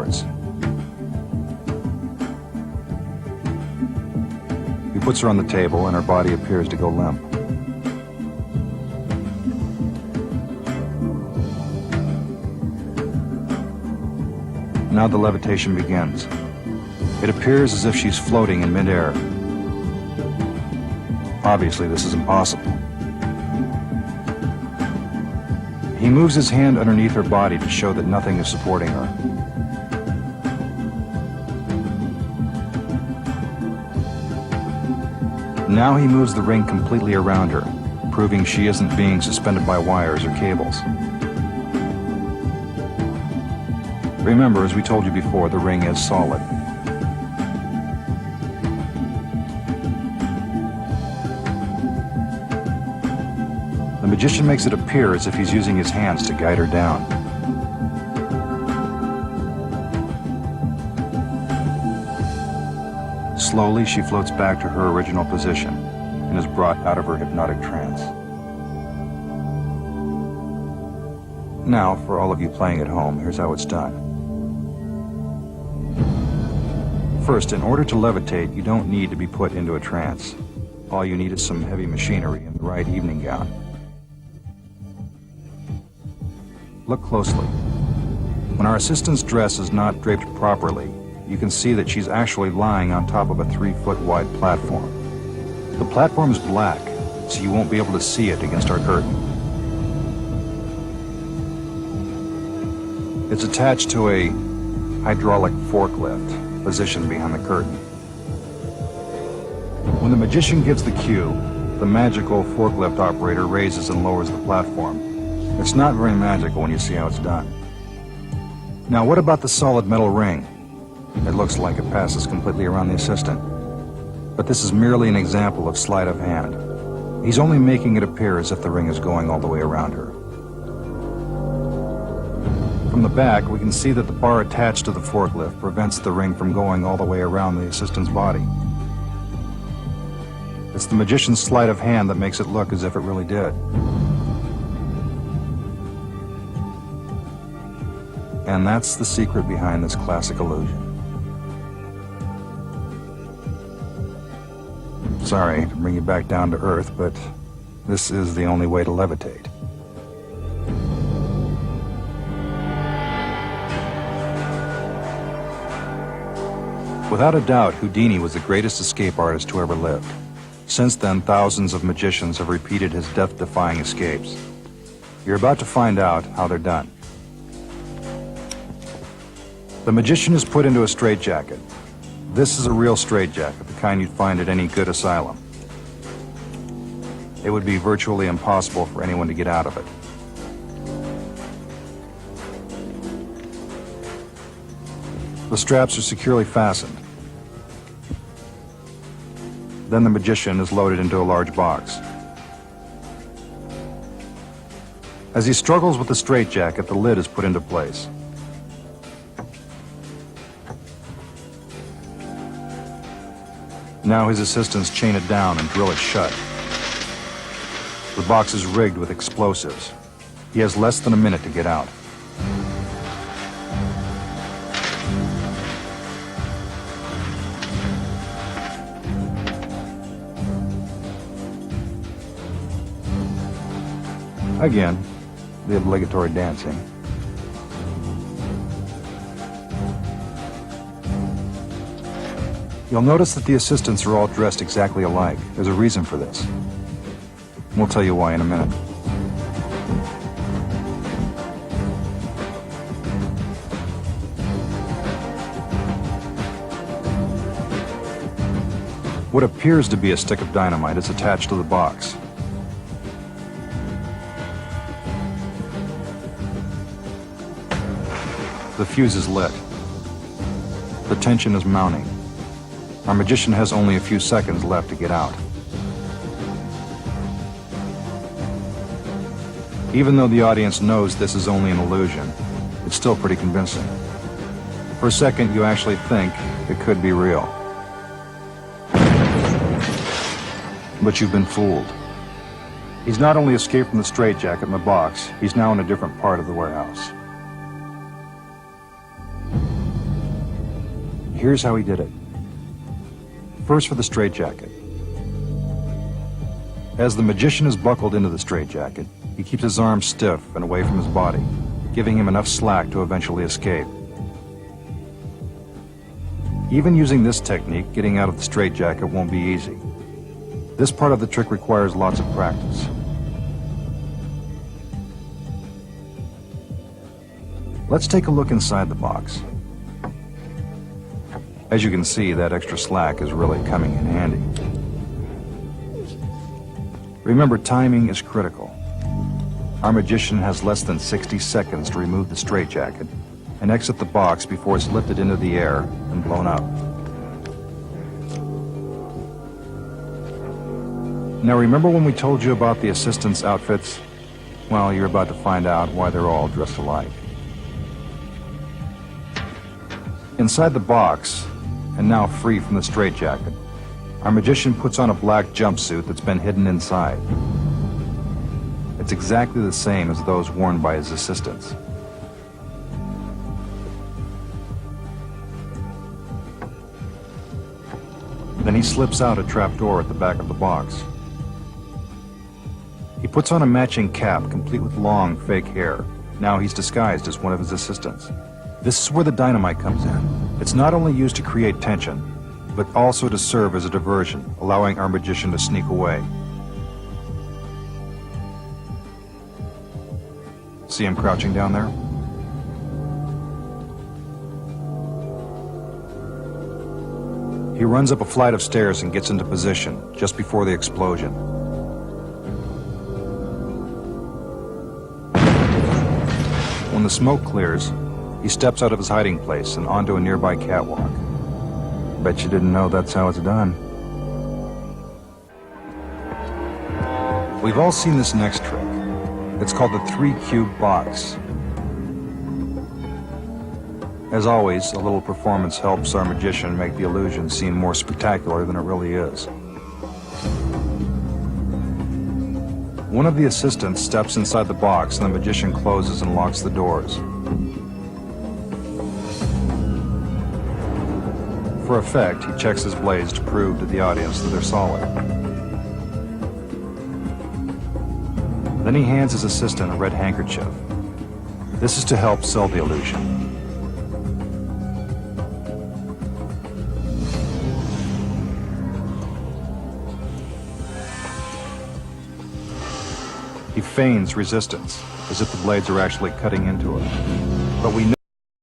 cords. He puts her on the table and her body appears to go limp. Now the levitation begins. It appears as if she's floating in midair. Obviously, this is impossible. He moves his hand underneath her body to show that nothing is supporting her. Now he moves the ring completely around her, proving she isn't being suspended by wires or cables. Remember, as we told you before, the ring is solid. The magician makes it appear as if he's using his hands to guide her down. Slowly, she floats back to her original position and is brought out of her hypnotic trance. Now, for all of you playing at home, here's how it's done. First, in order to levitate, you don't need to be put into a trance. All you need is some heavy machinery and the right evening gown. Look closely. When our assistant's dress is not draped properly, you can see that she's actually lying on top of a 3-foot wide platform. The platform is black, so you won't be able to see it against our curtain. It's attached to a hydraulic forklift positioned behind the curtain. When the magician gives the cue, the magical forklift operator raises and lowers the platform. It's not very magical when you see how it's done. Now, what about the solid metal ring? It looks like it passes completely around the assistant. But this is merely an example of sleight of hand. He's only making it appear as if the ring is going all the way around her. From the back, we can see that the bar attached to the forklift prevents the ring from going all the way around the assistant's body. It's the magician's sleight of hand that makes it look as if it really did. And that's the secret behind this classic illusion. Sorry to bring you back down to earth, but this is the only way to levitate. Without a doubt, Houdini was the greatest escape artist who ever lived. Since then, thousands of magicians have repeated his death-defying escapes. You're about to find out how they're done. The magician is put into a straitjacket. This is a real straitjacket, the kind you'd find at any good asylum. It would be virtually impossible for anyone to get out of it. The straps are securely fastened. Then the magician is loaded into a large box. As he struggles with the straitjacket, the lid is put into place. Now his assistants chain it down and drill it shut. The box is rigged with explosives. He has less than a minute to get out. Again, the obligatory dancing. You'll notice that the assistants are all dressed exactly alike. There's a reason for this. We'll tell you why in a minute. What appears to be a stick of dynamite is attached to the box. The fuse is lit. The tension is mounting. Our magician has only a few seconds left to get out. Even though the audience knows this is only an illusion, it's still pretty convincing. For a second, you actually think it could be real. But you've been fooled. He's not only escaped from the straitjacket in the box, he's now in a different part of the warehouse. Here's how he did it. First, for the straitjacket. As the magician is buckled into the straitjacket, he keeps his arms stiff and away from his body, giving him enough slack to eventually escape. Even using this technique, getting out of the straitjacket won't be easy. This part of the trick requires lots of practice. Let's take a look inside the box. As you can see, that extra slack is really coming in handy. Remember, timing is critical. Our magician has less than 60 seconds to remove the straitjacket and exit the box before it's lifted into the air and blown up. Now, remember when we told you about the assistants' outfits? Well, you're about to find out why they're all dressed alike. Inside the box, and now free from the straitjacket, our magician puts on a black jumpsuit that's been hidden inside. It's exactly the same as those worn by his assistants. Then he slips out a trapdoor at the back of the box. He puts on a matching cap complete with long, fake hair. Now he's disguised as one of his assistants. This is where the dynamite comes in. It's not only used to create tension, but also to serve as a diversion, allowing our magician to sneak away. See him crouching down there? He runs up a flight of stairs and gets into position just before the explosion. When the smoke clears, he steps out of his hiding place and onto a nearby catwalk. Bet you didn't know that's how it's done. We've all seen this next trick. It's called the 3-cube box. As always, a little performance helps our magician make the illusion seem more spectacular than it really is. One of the assistants steps inside the box and the magician closes and locks the doors. For effect, he checks his blades to prove to the audience that they're solid. Then he hands his assistant a red handkerchief. This is to help sell the illusion. He feigns resistance, as if the blades are actually cutting into it. But we know